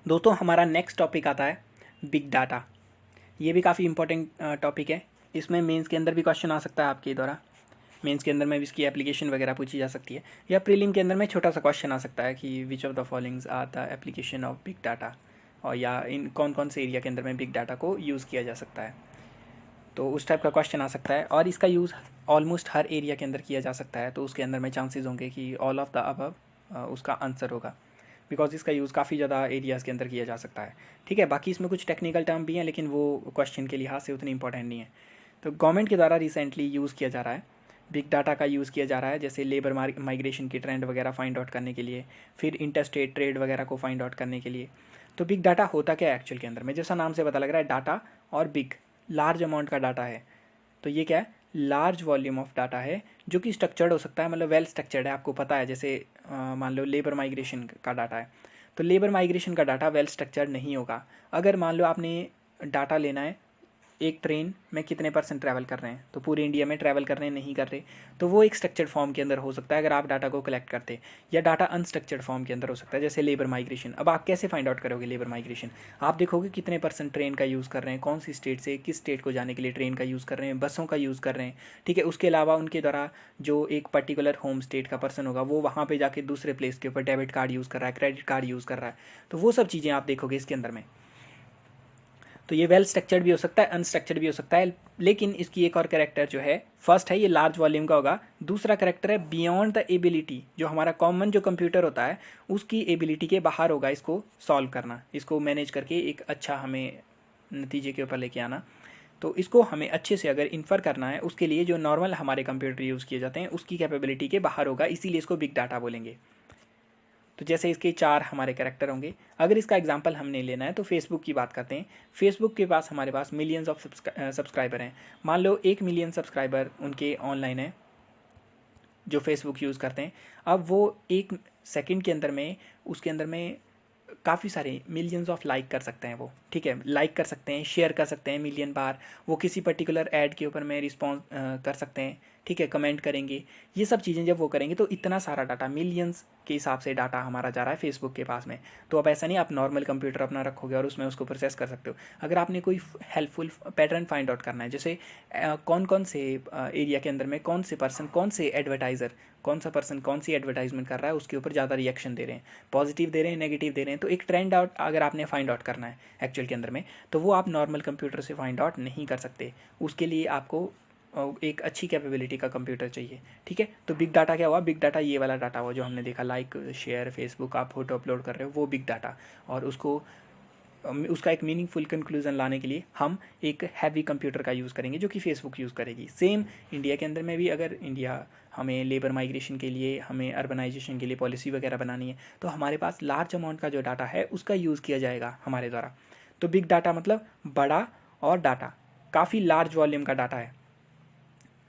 दोस्तों हमारा next topic आता है बिग डाटा। ये भी काफ़ी इंपॉर्टेंट टॉपिक है। इसमें मेंस के अंदर भी क्वेश्चन आ सकता है आपके द्वारा। मेंस के अंदर में भी इसकी एप्लीकेशन वगैरह पूछी जा सकती है, या प्रीलिम के अंदर में छोटा सा क्वेश्चन आ सकता है कि which of the followings are the application of big data, और या इन कौन कौन से एरिया के अंदर में बिग डाटा को यूज़ किया जा सकता है। तो उस टाइप का क्वेश्चन आ सकता है, और इसका यूज़ ऑलमोस्ट हर एरिया के अंदर किया जा सकता है। तो उसके अंदर में चांसेस होंगे कि ऑल ऑफ द अबव उसका आंसर होगा, बिकॉज इसका यूज़ काफ़ी ज़्यादा एरियाज़ के अंदर किया जा सकता है। ठीक है, बाकी इसमें कुछ टेक्निकल टर्म भी हैं, लेकिन वो क्वेश्चन के लिहाज से उतनी इंपॉर्टेंट नहीं है। तो गवर्नमेंट के द्वारा रिसेंटली यूज़ किया जा रहा है, बिग डाटा का यूज़ किया जा रहा है, जैसे लेबर माइग्रेशन की ट्रेंड वगैरह फाइंड आउट करने के लिए, फिर इंटरस्टेट ट्रेड वगैरह को फाइंड आउट करने के लिए। तो बिग डाटा होता क्या है एक्चुअल के अंदर में, जैसा नाम से पता लग रहा है डाटा और बिग, लार्ज अमाउंट का डाटा है। तो ये क्या है, लार्ज वॉल्यूम ऑफ डाटा है जो कि स्ट्रक्चर्ड हो सकता है, मतलब वेल स्ट्रक्चर्ड है। आपको पता है, जैसे मान लो लेबर माइग्रेशन का डाटा है, तो लेबर माइग्रेशन का डाटा वेल स्ट्रक्चर्ड नहीं होगा। अगर मान लो आपने डाटा लेना है एक ट्रेन में कितने परसेंट ट्रैवल कर रहे हैं, तो पूरे इंडिया में ट्रैवल कर रहे हैं नहीं कर रहे, तो वो एक स्ट्रक्चर्ड फॉर्म के अंदर हो सकता है अगर आप डाटा को कलेक्ट करते। या डाटा अनस्ट्रक्चर्ड फॉर्म के अंदर हो सकता है, जैसे लेबर माइग्रेशन। अब आप कैसे फाइंड आउट करोगे लेबर माइग्रेशन? आप देखोगे कितने परसेंट ट्रेन का यूज़ कर रहे हैं, कौन सी स्टेट से किस स्टेट को जाने के लिए ट्रेन का यूज़ कर रहे हैं, बसों का यूज़ कर रहे हैं। ठीक है, उसके अलावा उनके द्वारा जो एक पर्टिकुलर होम स्टेट का पर्सन होगा वो वहाँ पर जाके दूसरे प्लेस के ऊपर डेबिट कार्ड यूज़ कर रहा है, क्रेडिट कार्ड यूज़ कर रहा है, तो वो सब चीज़ें आप देखोगे इसके अंदर में। तो ये वेल स्ट्रक्चर्ड भी हो सकता है, अनस्ट्रक्चर्ड भी हो सकता है। लेकिन इसकी एक और कैरेक्टर जो है, फर्स्ट है ये लार्ज वॉल्यूम का होगा, दूसरा कैरेक्टर है बियॉन्ड द एबिलिटी, जो हमारा कॉमन जो कंप्यूटर होता है उसकी एबिलिटी के बाहर होगा इसको सॉल्व करना, इसको मैनेज करके एक अच्छा हमें नतीजे के ऊपर लेके आना। तो इसको हमें अच्छे से अगर इन्फर करना है, उसके लिए जो नॉर्मल हमारे कंप्यूटर यूज़ किए जाते हैं उसकी कैपेबिलिटी के बाहर होगा, इसीलिए इसको बिग डाटा बोलेंगे। तो जैसे इसके 4 हमारे कैरेक्टर होंगे। अगर इसका एग्जांपल हमने लेना है तो फेसबुक की बात करते हैं। फेसबुक के पास हमारे पास मिलियंस ऑफ सब्सक्राइबर हैं। मान लो 1 मिलियन सब्सक्राइबर उनके ऑनलाइन है जो फेसबुक यूज़ करते हैं। अब वो 1 सेकंड के अंदर में उसके अंदर में काफ़ी सारे मिलियंस ऑफ लाइक कर सकते हैं वो। ठीक है, लाइक कर सकते हैं, शेयर कर सकते हैं मिलियन बार, वो किसी पर्टिकुलर ऐड के ऊपर में रिस्पॉन्स कर सकते हैं। ठीक है, कमेंट करेंगे, ये सब चीज़ें जब वो करेंगे तो इतना सारा डाटा, मिलियंस के हिसाब से डाटा हमारा जा रहा है फेसबुक के पास में। तो अब ऐसा नहीं आप नॉर्मल कंप्यूटर अपना रखोगे और उसमें उसको प्रोसेस कर सकते हो। अगर आपने कोई हेल्पफुल पैटर्न फाइंड आउट करना है, जैसे कौन कौन से एरिया के अंदर में कौन से पर्सन, कौन से एडवर्टाइज़र, कौन सा पर्सन कौन सी एडवर्टाइजमेंट कर रहा है, उसके ऊपर ज़्यादा रिएक्शन दे रहे हैं, पॉजिटिव दे रहे हैं, नेगेटिव दे रहे हैं, तो एक ट्रेंड आउट अगर आपने फाइंड आउट करना है एक्चुअल के अंदर में, तो वो आप नॉर्मल कंप्यूटर से फाइंड आउट नहीं कर सकते। उसके लिए आपको एक अच्छी कैपेबिलिटी का कंप्यूटर चाहिए। ठीक है, तो बिग डाटा क्या हुआ, बिग डाटा ये वाला डाटा हुआ जो हमने देखा, लाइक शेयर, फेसबुक, आप फोटो अपलोड कर रहे हो, वो बिग डाटा। और उसको उसका एक मीनिंगफुल कंक्लूजन लाने के लिए हम एक हैवी कंप्यूटर का यूज़ करेंगे जो कि फेसबुक यूज़ करेगी। सेम इंडिया के अंदर में भी अगर इंडिया हमें लेबर माइग्रेशन के लिए, हमें अर्बनाइजेशन के लिए पॉलिसी वगैरह बनानी है, तो हमारे पास लार्ज अमाउंट का जो डाटा है उसका यूज़ किया जाएगा हमारे द्वारा। तो बिग डाटा मतलब बड़ा, और डाटा काफ़ी लार्ज वॉल्यूम का डाटा है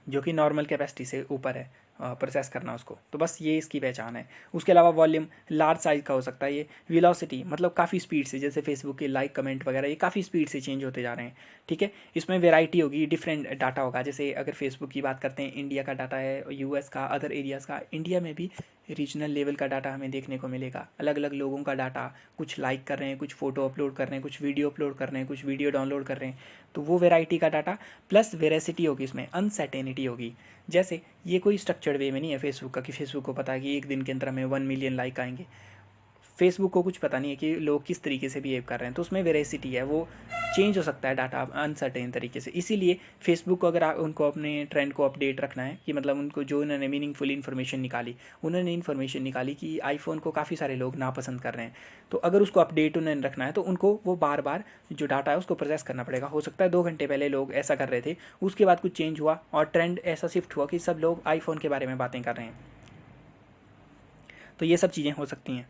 जो कि नॉर्मल कैपेसिटी से ऊपर है प्रोसेस करना उसको। तो बस ये इसकी पहचान है। उसके अलावा वॉल्यूम लार्ज साइज़ का हो सकता है। ये वेलोसिटी मतलब काफ़ी स्पीड से, जैसे फेसबुक के लाइक कमेंट वगैरह ये काफ़ी स्पीड से चेंज होते जा रहे हैं। ठीक है, इसमें वेराइटी होगी, डिफरेंट डाटा होगा। जैसे अगर फेसबुक की बात करते हैं, इंडिया का डाटा है, यूएस का, अदर एरियाज़ का, इंडिया में भी रीजनल लेवल का डाटा हमें देखने को मिलेगा। अलग अलग लोगों का डाटा, कुछ लाइक कर रहे हैं, कुछ फ़ोटो अपलोड कर रहे हैं, कुछ वीडियो अपलोड कर रहे हैं, कुछ वीडियो डाउनलोड कर रहे हैं, तो वो वेराइटी का डाटा प्लस वेरासिटी होगी, इसमें अनसर्टेनिटी होगी। जैसे ये कोई स्ट्रक्चर्ड वे में नहीं है फेसबुक का कि फेसबुक को पता है कि एक दिन के अंदर हमें 1 मिलियन लाइक आएंगे। फेसबुक को कुछ पता नहीं है कि लोग किस तरीके से बिहेव कर रहे हैं, तो उसमें वेरासिटी है, वो चेंज हो सकता है डाटा अनसर्टेन तरीके से। इसीलिए फेसबुक को अगर उनको अपने ट्रेंड को अपडेट रखना है, कि मतलब उनको जो उन्होंने मीनिंगफुल इन्फॉर्मेशन निकाली, उन्होंने इन्फॉर्मेशन निकाली कि आईफोन को काफ़ी सारे लोग नापसंद कर रहे हैं, तो अगर उसको अपडेट उन्होंने रखना है तो उनको वो बार बार जो डाटा है उसको प्रोसेस करना पड़ेगा। हो सकता है 2 घंटे पहले लोग ऐसा कर रहे थे, उसके बाद कुछ चेंज हुआ और ट्रेंड ऐसा शिफ्ट हुआ कि सब लोग आईफोन के बारे में बातें कर रहे हैं। तो ये सब चीज़ें हो सकती हैं।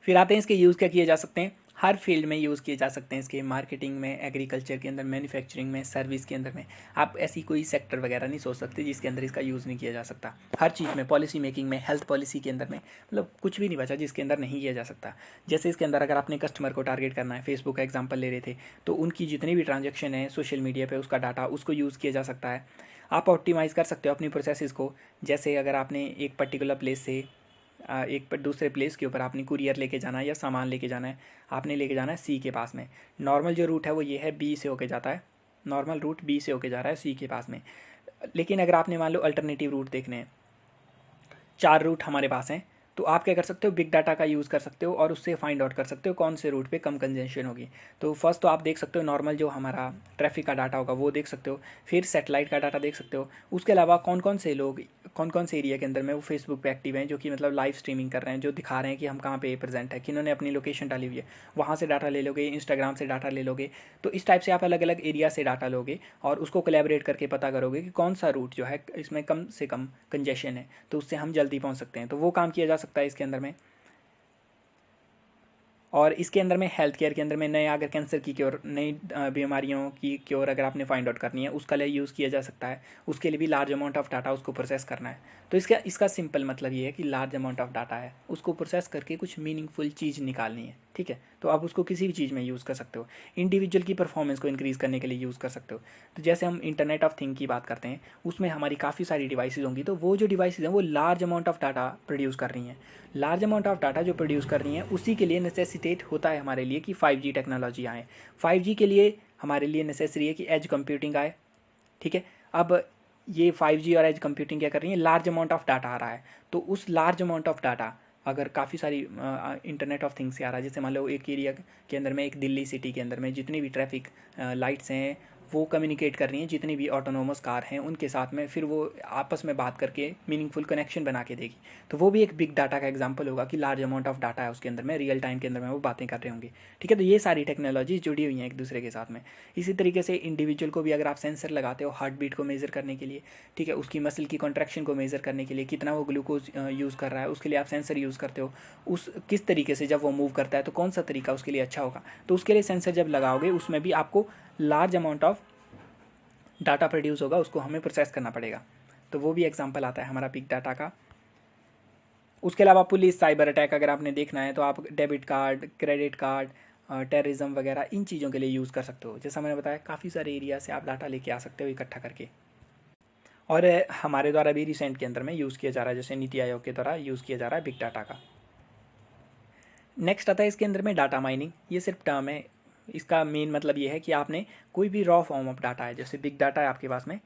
फिर आते हैं इसके यूज़ क्या किए जा सकते हैं। हर फील्ड में यूज़ किए जा सकते हैं इसके, मार्केटिंग में, एग्रीकल्चर के अंदर, मैन्युफैक्चरिंग में, सर्विस के अंदर में। आप ऐसी कोई सेक्टर वगैरह नहीं सोच सकते जिसके अंदर इसका यूज़ नहीं किया जा सकता। हर चीज़ में, पॉलिसी मेकिंग में, हेल्थ पॉलिसी के अंदर में, मतलब कुछ भी नहीं बचा जिसके अंदर नहीं किया जा सकता। जैसे इसके अंदर अगर आपने कस्टमर को टारगेट करना है, फेसबुक का एग्जाम्पल ले रहे थे, तो उनकी जितनी भी ट्रांजेक्शन है सोशल मीडिया पर, उसका डाटा, उसको यूज़ किया जा सकता है। आप ऑप्टिमाइज़ कर सकते हो अपनी प्रोसेसेस को। जैसे अगर आपने एक पर्टिकुलर प्लेस से एक पर दूसरे प्लेस के ऊपर आपने कुरियर लेके जाना है या सामान लेके जाना है, आपने लेके जाना है सी के पास में। नॉर्मल जो रूट है वो ये है, बी से होके जाता है, नॉर्मल रूट बी से होके जा रहा है सी के पास में। लेकिन अगर आपने मान लो अल्टरनेटिव रूट देखने हैं, 4 रूट हमारे पास हैं, तो आप क्या कर सकते हो, बिग डाटा का यूज़ कर सकते हो और उससे फाइंड आउट कर सकते हो कौन से रूट पे कम कंजेशन होगी। तो फर्स्ट तो आप देख सकते हो नॉर्मल जो हमारा ट्रैफिक का डाटा होगा वो देख सकते हो, फिर सैटेलाइट का डाटा देख सकते हो। उसके अलावा कौन कौन से लोग कौन कौन से एरिया के अंदर में वो फेसबुक पे एक्टिव हैं, जो कि मतलब लाइव स्ट्रीमिंग कर रहे हैं, जो दिखा रहे हैं कि हम कहाँ पे प्रेजेंट है, किन्होंने अपनी लोकेशन डाली हुई है, वहाँ से डाटा ले लोगे, इंस्टाग्राम से डाटा ले लोगे। तो इस टाइप से आप अलग अलग एरिया से डाटा लोगे और उसको कोलैबोरेट करके पता करोगे कि कौन सा रूट जो है इसमें कम से कम कंजेशन है, तो उससे हम जल्दी पहुँच सकते हैं। तो वो काम किया जा सकता है इसके अंदर में। और इसके अंदर में हेल्थ केयर के अंदर में नए अगर कैंसर की क्योर, नई बीमारियों की क्योर अगर आपने फाइंड आउट करनी है, उसका लिए यूज़ किया जा सकता है। उसके लिए भी लार्ज अमाउंट ऑफ डाटा उसको प्रोसेस करना है। तो इसका सिंपल मतलब ये है कि लार्ज अमाउंट ऑफ डाटा है, उसको प्रोसेस करके कुछ मीनिंगफुल चीज़ निकालनी है, ठीक है। तो आप उसको किसी भी चीज़ में यूज़ कर सकते हो। इंडिविजुअल की परफॉर्मेंस को इंक्रीज़ करने के लिए यूज़ कर सकते हो। तो जैसे हम इंटरनेट ऑफ थिंग की बात करते हैं, उसमें हमारी काफ़ी सारी डिवाइसेज होंगी, तो वो जो डिवाइसेज हैं वो large amount of data produce कर रही हैं। लार्ज अमाउंट ऑफ डाटा जो प्रोड्यूस कर रही हैं, उसी के लिए नेसेसिटेट होता है हमारे लिए कि 5G टेक्नोलॉजी आए। 5G के लिए हमारे लिए नेसेसरी है कि एज कंप्यूटिंग आए, ठीक है। अब ये 5G और एज कंप्यूटिंग क्या कर रही है, लार्ज अमाउंट ऑफ डाटा आ रहा है। तो उस लार्ज अमाउंट ऑफ डाटा अगर काफ़ी सारी इंटरनेट ऑफ थिंग्स से आ रहा है, जैसे मान लो एक एरिया के अंदर में, एक दिल्ली सिटी के अंदर में जितनी भी ट्रैफिक लाइट्स हैं वो कम्युनिकेट कर रही हैं जितनी भी ऑटोनोमस कार हैं उनके साथ में, फिर वो आपस में बात करके मीनिंगफुल कनेक्शन बना के देगी। तो वो भी एक बिग डाटा का एग्जांपल होगा कि लार्ज अमाउंट ऑफ डाटा है उसके अंदर में, रियल टाइम के अंदर में वो बातें कर रहे होंगे, ठीक है। तो ये सारी टेक्नोलॉजी जुड़ी हुई हैं एक दूसरे के साथ में। इसी तरीके से इंडिविजुअल को भी अगर आप सेंसर लगाते हो हार्ट बीट को मेज़र करने के लिए, ठीक है, उसकी मसल की कॉन्ट्रैक्शन को मेज़र करने के लिए, कितना वो ग्लूकोज यूज़ कर रहा है, उसके लिए आप सेंसर यूज़ करते हो। उस किस तरीके से जब वो मूव करता है तो कौन सा तरीका उसके लिए अच्छा होगा, तो उसके लिए सेंसर जब लगाओगे उसमें भी आपको large amount of data produce होगा, उसको हमें प्रोसेस करना पड़ेगा। तो वो भी एग्जांपल आता है हमारा बिग डाटा का। उसके अलावा पुलिस साइबर अटैक अगर आपने देखना है तो आप debit card, credit card, terrorism वगैरह इन चीज़ों के लिए यूज़ कर सकते हो। जैसा मैंने बताया काफ़ी सारे एरिया से आप डाटा लेके आ सकते हो इकट्ठा करके। और हमारे द्वारा भी रिसेंट के अंदर में यूज़ किया जा रहा है, जैसे नीति आयोग के द्वारा यूज़ किया जा रहा है बिग डाटा का। नेक्स्ट आता है इसके अंदर में डाटा माइनिंग। ये सिर्फ टर्म है, इसका मेन मतलब ये है कि आपने कोई भी रॉ फॉर्म ऑफ डाटा है, जैसे बिग डाटा है आपके पास में,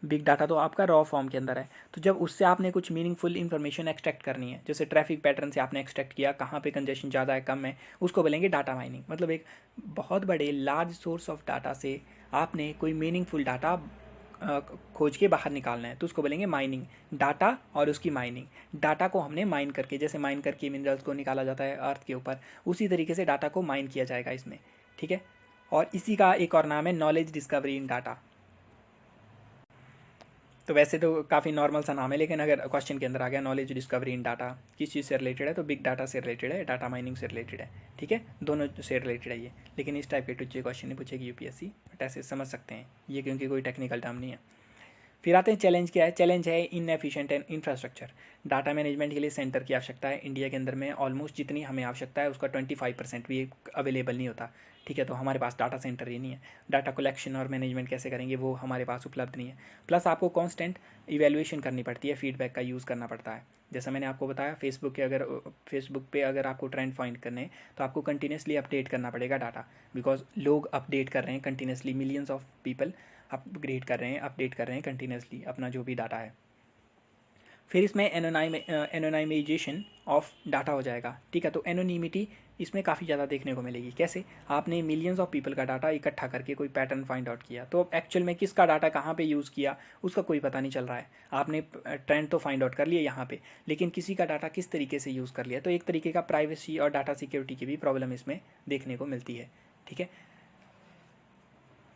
बिग डाटा तो आपका रॉ फॉर्म के अंदर है, तो जब उससे आपने कुछ मीनिंगफुल इन्फॉर्मेशन एक्सट्रैक्ट करनी है, जैसे ट्रैफिक पैटर्न से आपने एक्सट्रैक्ट किया कहाँ पे कंजेशन ज़्यादा है कम है, उसको बोलेंगे डाटा माइनिंग। मतलब एक बहुत बड़े लार्ज सोर्स ऑफ डाटा से आपने कोई मीनिंगफुल डाटा खोज के बाहर निकालना है, तो उसको बोलेंगे माइनिंग। डाटा और उसकी माइनिंग, डाटा को हमने माइन करके, जैसे माइन करके मिनरल्स को निकाला जाता है अर्थ के ऊपर, उसी तरीके से डाटा को माइन किया जाएगा इसमें, ठीक है। और इसी का एक और नाम है नॉलेज डिस्कवरी इन डाटा। तो वैसे तो काफ़ी नॉर्मल सा नाम है, लेकिन अगर क्वेश्चन के अंदर आ गया नॉलेज डिस्कवरी इन डाटा किस चीज़ से रिलेटेड है, तो बिग डाटा से रिलेटेड है, डाटा माइनिंग से रिलेटेड है, ठीक है, दोनों से रिलेटेड है ये। लेकिन इस टाइप के टुच्चे क्वेश्चन नहीं पूछेगी यूपीएससी, बट ऐसे समझ सकते हैं ये, क्योंकि कोई टेक्निकल टर्म नहीं है। फिर आते हैं चैलेंज क्या है। चैलेंज है inefficient and infrastructure. Data management के लिए सेंटर की आवश्यकता है। इंडिया के अंदर में ऑलमोस्ट जितनी हमें आवश्यकता है उसका 25% भी अवेलेबल नहीं होता, ठीक है। तो हमारे पास डाटा सेंटर ही नहीं है। डाटा कलेक्शन और मैनेजमेंट कैसे करेंगे वो हमारे पास उपलब्ध नहीं है। प्लस आपको कॉन्स्टेंट इवेल्युएशन करनी पड़ती है, फीडबैक का यूज़ करना पड़ता है। जैसा मैंने आपको बताया फेसबुक पे अगर आपको ट्रेंड फाइंड करने हैं तो आपको कंटिन्यूसली अपडेट करना पड़ेगा डाटा, बिकॉज लोग अपडेट कर रहे हैं continuously, millions of people upgrade कर रहे हैं, अपडेट कर रहे हैं कंटिन्यूसली अपना जो भी डाटा है। फिर इसमें एनोनाइमेजेशन ऑफ डाटा हो जाएगा, ठीक है। तो एनोनिमिटी इसमें काफ़ी ज़्यादा देखने को मिलेगी। कैसे? आपने मिलियंस ऑफ पीपल का डाटा इकट्ठा करके कोई पैटर्न फाइंड आउट किया, तो अब एक्चुअल में किसका डाटा कहाँ पे यूज़ किया उसका कोई पता नहीं चल रहा है। आपने ट्रेंड तो फाइंड आउट कर लिया यहाँ पे, लेकिन किसी का डाटा किस तरीके से यूज़ कर लिया, तो एक तरीके का प्राइवेसी और डाटा सिक्योरिटी की भी प्रॉब्लम इसमें देखने को मिलती है, ठीक है।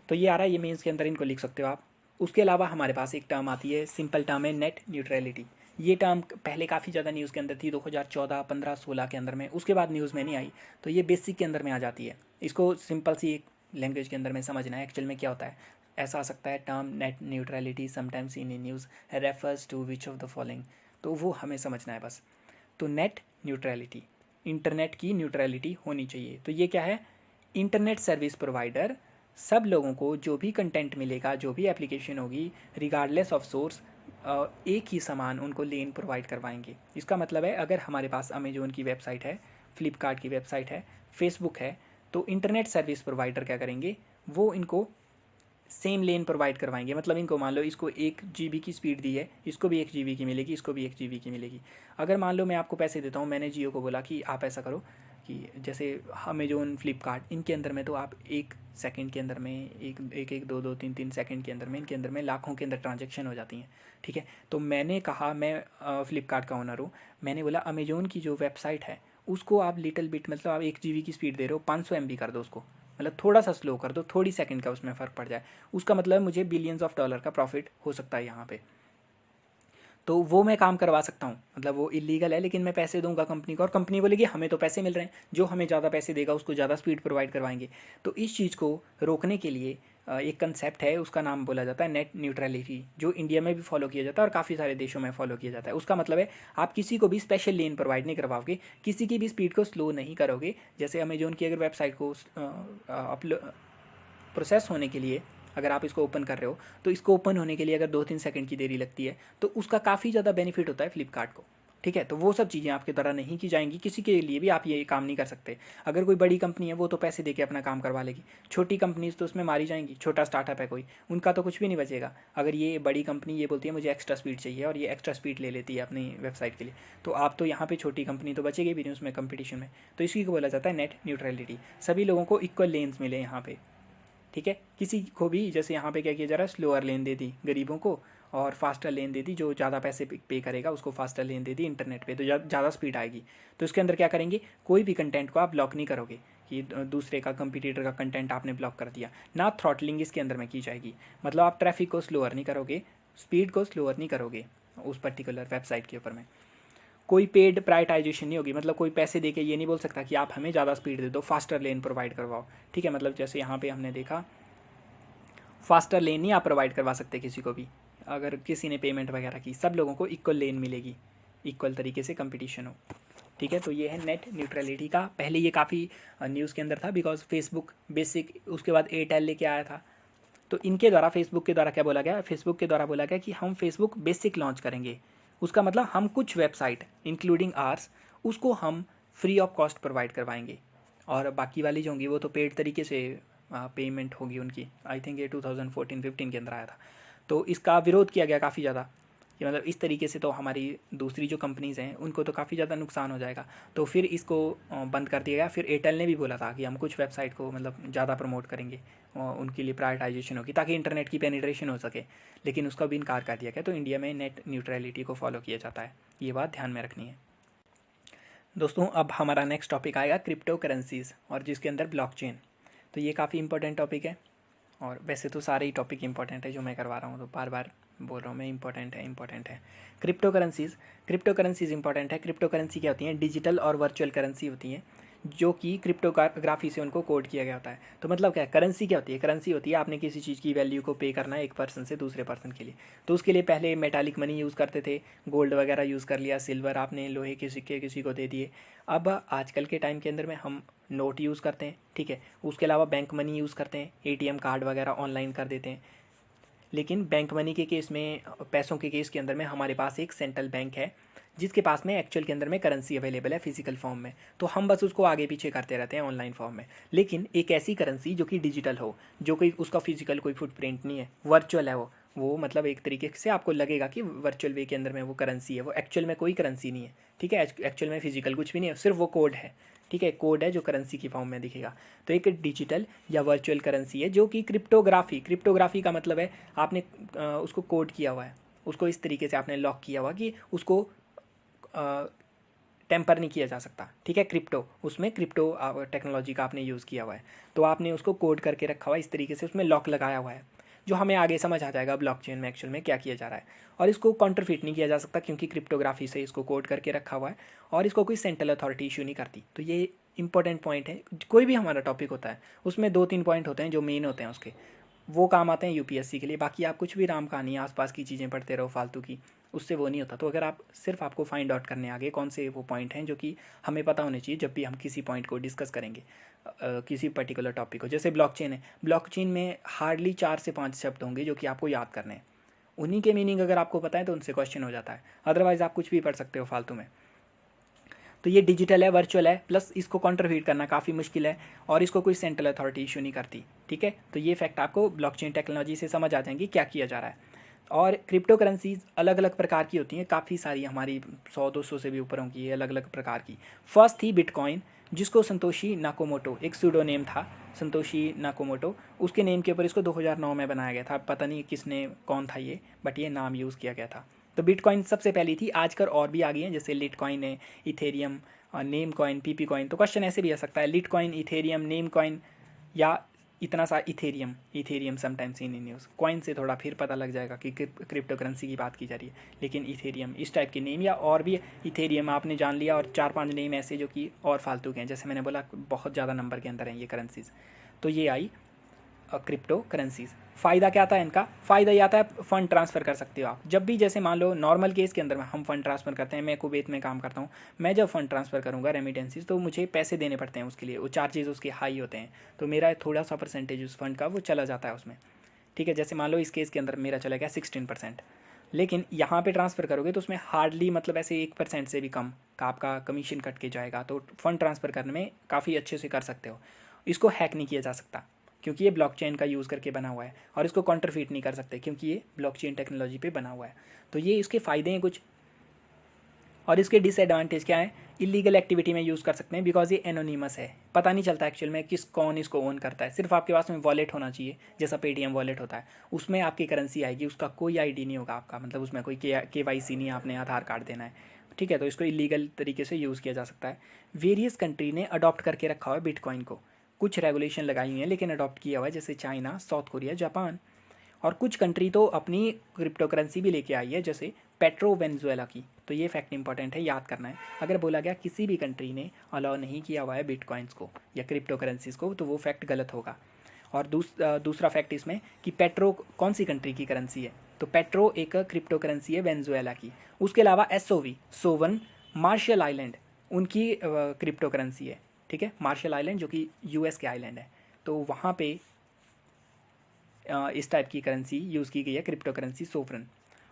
तो ये आ रहा है, ये मेंस के अंदर इनको लिख सकते हो आप। उसके अलावा हमारे पास एक टर्म आती है, सिंपल टर्म है नेट न्यूट्रलिटी। ये टर्म पहले काफ़ी ज़्यादा न्यूज़ के अंदर थी 2014, 15, 16 के अंदर में, उसके बाद न्यूज़ में नहीं आई, तो ये बेसिक के अंदर में आ जाती है। इसको सिंपल सी एक लैंग्वेज के अंदर में समझना है एक्चुअल में क्या होता है। ऐसा आ सकता है term net neutrality sometimes in news refers to which of the following, तो वो हमें समझना है बस। तो नेट न्यूट्रलिटी, इंटरनेट की न्यूट्रलिटी होनी चाहिए। तो ये क्या है? इंटरनेट सर्विस प्रोवाइडर सब लोगों को जो भी कंटेंट मिलेगा, जो भी एप्लीकेशन होगी, रिगार्डलेस ऑफ सोर्स, एक ही समान उनको लेन प्रोवाइड करवाएंगे। इसका मतलब है अगर हमारे पास अमेजोन की वेबसाइट है, फ्लिपकार्ट की वेबसाइट है, फेसबुक है, तो इंटरनेट सर्विस प्रोवाइडर क्या करेंगे, वो इनको सेम लेन प्रोवाइड करवाएंगे। मतलब इनको मान लो इसको 1 GB की स्पीड दी है, इसको भी 1 GB की मिलेगी, इसको भी 1 GB की मिलेगी। अगर मान लो मैं आपको पैसे देता हूँ, मैंने जियो को बोला कि आप ऐसा करो कि जैसे अमेजोन, फ्लिपकार्ट, इनके अंदर में तो आप 1 सेकंड के अंदर में एक 2 2 3 3 सेकंड के अंदर में इनके अंदर में लाखों के अंदर ट्रांजेक्शन हो जाती हैं, ठीक है। तो मैंने कहा, मैं फ्लिपकार्ट का ओनर हूँ, मैंने बोला अमेजोन की जो वेबसाइट है उसको आप लिटिल बिट, मतलब आप 1 GB की स्पीड दे रहे हो, 500 MB कर दो उसको, मतलब थोड़ा सा स्लो कर दो, थोड़ी सेकंड का उसमें फ़र्क पड़ जाए। उसका मतलब मुझे बिलियंस ऑफ डॉलर का प्रॉफिट हो सकता है यहाँ पे। तो वो मैं काम करवा सकता हूँ, मतलब वो इलीगल है लेकिन मैं पैसे दूंगा कंपनी को, और कंपनी बोलेगी हमें तो पैसे मिल रहे हैं, जो हमें ज़्यादा पैसे देगा उसको ज़्यादा स्पीड प्रोवाइड करवाएंगे। तो इस चीज़ को रोकने के लिए एक कंसेप्ट है, उसका नाम बोला जाता है नेट न्यूट्रलिटी, जो इंडिया में भी फॉलो किया जाता है और काफ़ी सारे देशों में फॉलो किया जाता है। उसका मतलब है आप किसी को भी स्पेशल लेन प्रोवाइड नहीं करवाओगे, किसी की भी स्पीड को स्लो नहीं करोगे। जैसे अमेजोन की अगर वेबसाइट को प्रोसेस होने के लिए अगर आप इसको ओपन कर रहे हो, तो इसको ओपन होने के लिए अगर 2-3 सेकंड की देरी लगती है तो उसका काफ़ी ज़्यादा बेनिफिट होता है फ्लिपकार्ट को, ठीक है। तो वो सब चीज़ें आपके द्वारा नहीं की जाएंगी, किसी के लिए भी आप ये काम नहीं कर सकते। अगर कोई बड़ी कंपनी है वो तो पैसे देके अपना काम करवा लेगी, छोटी कंपनीज तो उसमें मारी जाएंगी। छोटा स्टार्टअप है कोई, उनका तो कुछ भी नहीं बचेगा। अगर ये बड़ी कंपनी ये बोलती है मुझे एक्स्ट्रा स्पीड चाहिए और ये एक्स्ट्रा स्पीड ले लेती है अपनी वेबसाइट के लिए, तो आप तो यहाँ पे छोटी कंपनी तो बचेगी भी नहीं उसमें कंपटीशन में। तो इसी को बोला जाता है नेट न्यूट्रलिटी, सभी लोगों को इक्वल लेन्स मिले यहाँ पे, ठीक है। किसी को भी, जैसे यहाँ पे क्या किया जा रहा है, स्लोअर लेन दे दी गरीबों को और फास्टर लेन दे दी, जो ज़्यादा पैसे पे करेगा उसको फास्टर लेन दे दी इंटरनेट पे, तो ज़्यादा स्पीड आएगी। तो इसके अंदर क्या करेंगे, कोई भी कंटेंट को आप ब्लॉक नहीं करोगे कि दूसरे का, कंपटीटर का कंटेंट आपने ब्लॉक कर दिया ना। थ्रॉटलिंग इसके अंदर में की जाएगी, मतलब आप ट्रैफिक को स्लोअर नहीं करोगे, स्पीड को स्लोअर नहीं करोगे उस पर्टिकुलर वेबसाइट के ऊपर में। कोई पेड प्राइटाइजेशन नहीं होगी, मतलब कोई पैसे देके ये नहीं बोल सकता कि आप हमें ज़्यादा स्पीड दे दो, फास्टर लेन प्रोवाइड करवाओ, ठीक है। मतलब जैसे यहाँ पे हमने देखा फास्टर लेन नहीं आप प्रोवाइड करवा सकते किसी को भी। अगर किसी ने पेमेंट वगैरह की, सब लोगों को इक्वल लेन मिलेगी, इक्वल तरीके से कंपटीशन हो, ठीक है। तो ये है नेट न्यूट्रलिटी का। पहले ये काफ़ी न्यूज़ के अंदर था, बिकॉज फेसबुक बेसिक, उसके बाद एयरटेल लेके आया था। तो इनके द्वारा, फेसबुक के द्वारा क्या बोला गया, फेसबुक के द्वारा बोला गया कि हम फेसबुक बेसिक लॉन्च करेंगे। उसका मतलब हम कुछ वेबसाइट इंक्लूडिंग आर्स उसको हम फ्री ऑफ कॉस्ट प्रोवाइड करवाएंगे, और बाकी वाली जो होंगी वो तो पेड तरीके से पेमेंट होगी उनकी। आई थिंक ये 2014-15 के अंदर आया था। तो इसका विरोध किया गया काफ़ी ज़्यादा कि मतलब इस तरीके से तो हमारी दूसरी जो कंपनीज़ हैं उनको तो काफ़ी ज़्यादा नुकसान हो जाएगा। तो फिर इसको बंद कर दिया गया। फिर एयरटेल ने भी बोला था कि हम कुछ वेबसाइट को मतलब ज़्यादा प्रमोट करेंगे, उनके लिए प्रायोरिटाइजेशन होगी ताकि इंटरनेट की पेनिट्रेशन हो सके, लेकिन उसका भी इनकार कर दिया गया। तो इंडिया में नेट न्यूट्रलिटी को फॉलो किया जाता है, ये बात ध्यान में रखनी है दोस्तों। अब हमारा नेक्स्ट टॉपिक आएगा क्रिप्टो करेंसीज़, और जिसके अंदर ब्लॉकचेन। तो ये काफ़ी इंपॉर्टेंट टॉपिक है, और वैसे तो सारे ही टॉपिक इंपॉर्टेंट है जो मैं करवा रहा हूँ, तो बार बार बोल रहा हूँ मैं, इंपॉर्टेंट है। क्रिप्टो करेंसीज़ इंपॉर्टेंट है। क्रिप्टो करेंसी क्या होती हैं, डिजिटल और वर्चुअल करेंसी होती हैं, जो कि क्रिप्टोग्राफी से उनको कोड किया गया होता है। तो मतलब क्या है, करेंसी क्या होती है, करेंसी होती है आपने किसी चीज़ की वैल्यू को पे करना है एक पर्सन से दूसरे पर्सन के लिए। तो उसके लिए पहले मेटालिक मनी यूज़ करते थे, गोल्ड वगैरह यूज़ कर लिया, सिल्वर आपने, लोहे के सिक्के किसी को दे दिए। अब आजकल के टाइम के अंदर में हम नोट यूज़ करते हैं, ठीक है। उसके अलावा बैंक मनी यूज़ करते हैं, एटीएम कार्ड वगैरह ऑनलाइन कर देते हैं। लेकिन बैंक मनी के केस में, पैसों के केस के अंदर में हमारे पास एक सेंट्रल बैंक है जिसके पास में एक्चुअल के अंदर में करेंसी अवेलेबल है फिजिकल फॉर्म में, तो हम बस उसको आगे पीछे करते रहते हैं ऑनलाइन फॉर्म में। लेकिन एक ऐसी करेंसी जो कि डिजिटल हो, जो कोई उसका फिजिकल कोई फुटप्रिंट नहीं है, वर्चुअल है वो मतलब एक तरीके से आपको लगेगा कि वर्चुअल वे के अंदर में वो करेंसी है, वो एक्चुअल में कोई करेंसी नहीं है, ठीक है। एक्चुअल में फिजिकल कुछ भी नहीं है, सिर्फ वो कोड है, ठीक है। कोड है जो करेंसी की फॉर्म में दिखेगा। तो एक डिजिटल या वर्चुअल करेंसी है जो कि क्रिप्टोग्राफी का मतलब है आपने उसको कोड किया हुआ है, उसको इस तरीके से आपने लॉक किया हुआ कि उसको टेम्पर नहीं किया जा सकता, ठीक है। उसमें क्रिप्टो टेक्नोलॉजी का आपने यूज़ किया हुआ है, तो आपने उसको कोड करके रखा हुआ है इस तरीके से, उसमें लॉक लगाया हुआ है, जो हमें आगे समझ आ जाएगा ब्लॉकचेन में एक्चुअल में क्या किया जा रहा है। और इसको काउंटरफिट नहीं किया जा सकता क्योंकि क्रिप्टोग्राफी से इसको कोड करके रखा हुआ है, और इसको कोई सेंट्रल अथॉरिटी इशू नहीं करती। तो ये इंपॉर्टेंट पॉइंट है। कोई भी हमारा टॉपिक होता है उसमें 2-3 पॉइंट होते हैं जो मेन होते हैं उसके, वो काम आते हैं यूपीएससी के लिए। बाकी आप कुछ भी राम कहानी आसपास की चीज़ें पढ़ते रहो फालतू की, उससे वो नहीं होता। तो अगर आप सिर्फ आपको फाइंड आउट करने आगे कौन से वो पॉइंट हैं जो कि हमें पता होने चाहिए जब भी हम किसी पॉइंट को डिस्कस करेंगे, किसी पर्टिकुलर टॉपिक को। जैसे ब्लॉकचेन है, ब्लॉकचेन में हार्डली 4 से 5 शब्द होंगे जो कि आपको याद करने हैं, उन्हीं के मीनिंग अगर आपको पता है तो उनसे क्वेश्चन हो जाता है, अदरवाइज़ आप कुछ भी पढ़ सकते हो फालतू में। तो ये डिजिटल है, वर्चुअल है, प्लस इसको काउंटरफीट करना काफ़ी मुश्किल है और इसको कोई सेंट्रल अथॉरिटी इशू नहीं करती। ठीक है, तो ये फैक्ट आपको ब्लॉकचेन टेक्नोलॉजी से समझ आ जाएंगे क्या किया जा रहा है। और क्रिप्टो करेंसीज अलग अलग प्रकार की होती हैं, काफ़ी सारी, हमारी 100-200 से भी ऊपर होंगी, अलग अलग प्रकार की। फर्स्ट थी बिटकॉइन, जिसको संतोशी नाकोमोटो, एक सूडो नेम था संतोशी नाकोमोटो, उसके नेम के ऊपर इसको 2009 में बनाया गया था। पता नहीं किसने, कौन था ये, बट ये नाम यूज़ किया गया था। तो बिटकॉइन सबसे पहली थी, आजकल और भी आ गई हैं, जैसे लिटकॉइन है, Ethereum, name coin, PP coin. तो क्वेश्चन ऐसे भी आ सकता है, लिटकॉइन, इथेरियम, नेम कॉइन, या इतना सा Ethereum. Ethereum sometimes in news, coin से थोड़ा फिर पता लग जाएगा कि क्रिप्टो करेंसी की बात की जा रही है, लेकिन इथेरियम इस टाइप के नेम, या और भी इथेरियम आपने जान लिया, और 4-5 नेम ऐसे जो कि और फालतू के हैं, जैसे मैंने बोला बहुत ज़्यादा नंबर के अंदर हैं ये करेंसीज। तो ये आई क्रिप्टो करेंसीज। फ़ायदा क्या आता है इनका? फ़ायदा ये आता है, फ़ंड ट्रांसफ़र कर सकते हो आप जब भी, जैसे मान लो नॉर्मल केस के अंदर में हम फ़ंड ट्रांसफ़र करते हैं, मैं कुवैत में काम करता हूँ, मैं जब फ़ंड ट्रांसफ़र करूँगा रेमिटेंसीज, तो मुझे पैसे देने पड़ते हैं उसके लिए, वो चार्जेस उसके हाई होते हैं, तो मेरा थोड़ा सा परसेंटेज उस फंड का वो चला जाता है उसमें। ठीक है, जैसे मान लो इस केस के अंदर मेरा चला गया 16%, लेकिन यहाँ पे ट्रांसफ़र करोगे तो उसमें हार्डली, मतलब ऐसे 1% से भी कम का आपका कमीशन कट के जाएगा। तो फ़ंड ट्रांसफ़र करने में काफ़ी अच्छे से कर सकते हो। इसको हैक नहीं किया जा सकता क्योंकि ये ब्लॉकचेन का यूज़ करके बना हुआ है, और इसको काउंटरफीट नहीं कर सकते क्योंकि ये ब्लॉकचेन टेक्नोलॉजी पे बना हुआ है। तो ये इसके फ़ायदे हैं कुछ, और इसके डिसएडवांटेज क्या है? इलीगल एक्टिविटी में यूज़ कर सकते हैं, बिकॉज ये एनोनीमस है, पता नहीं चलता एक्चुअल में कौन इसको ओन करता है। सिर्फ आपके पास में वॉलेट होना चाहिए, जैसा पेटीएम वॉलेट होता है, उसमें आपकी करेंसी आएगी, उसका कोई आईडी नहीं होगा आपका, मतलब उसमें कोई केवाईसी नहीं, आपने आधार कार्ड देना है। ठीक है, तो इसको इलीगल तरीके से यूज़ किया जा सकता है। वेरियस कंट्री ने अडॉप्ट करके रखा हुआ है बिटकॉइन को, कुछ रेगुलेशन लगाई हुई हैं लेकिन अडॉप्ट किया हुआ है, जैसे चाइना, साउथ कोरिया, जापान, और कुछ कंट्री तो अपनी क्रिप्टो करेंसी भी लेके आई है, जैसे पेट्रो वेनेजुएला की। तो ये फैक्ट इंपॉर्टेंट है, याद करना है। अगर बोला गया किसी भी कंट्री ने अलाउ नहीं किया हुआ है बिटकॉइंस को या क्रिप्टो करेंसीज को, तो वो फैक्ट गलत होगा। और दूसरा फैक्ट इसमें कि पेट्रो कौन सी कंट्री की करेंसी है, तो पेट्रो एक क्रिप्टो करेंसी है वेनेजुएला की। उसके अलावा एसओवी, सोवन, मार्शल आइलैंड, उनकी क्रिप्टो करेंसी है। ठीक है, मार्शल आइलैंड जो कि यूएस के आइलैंड है, तो वहाँ पे इस टाइप की करेंसी यूज़ की गई है, क्रिप्टो करेंसी सोवरन।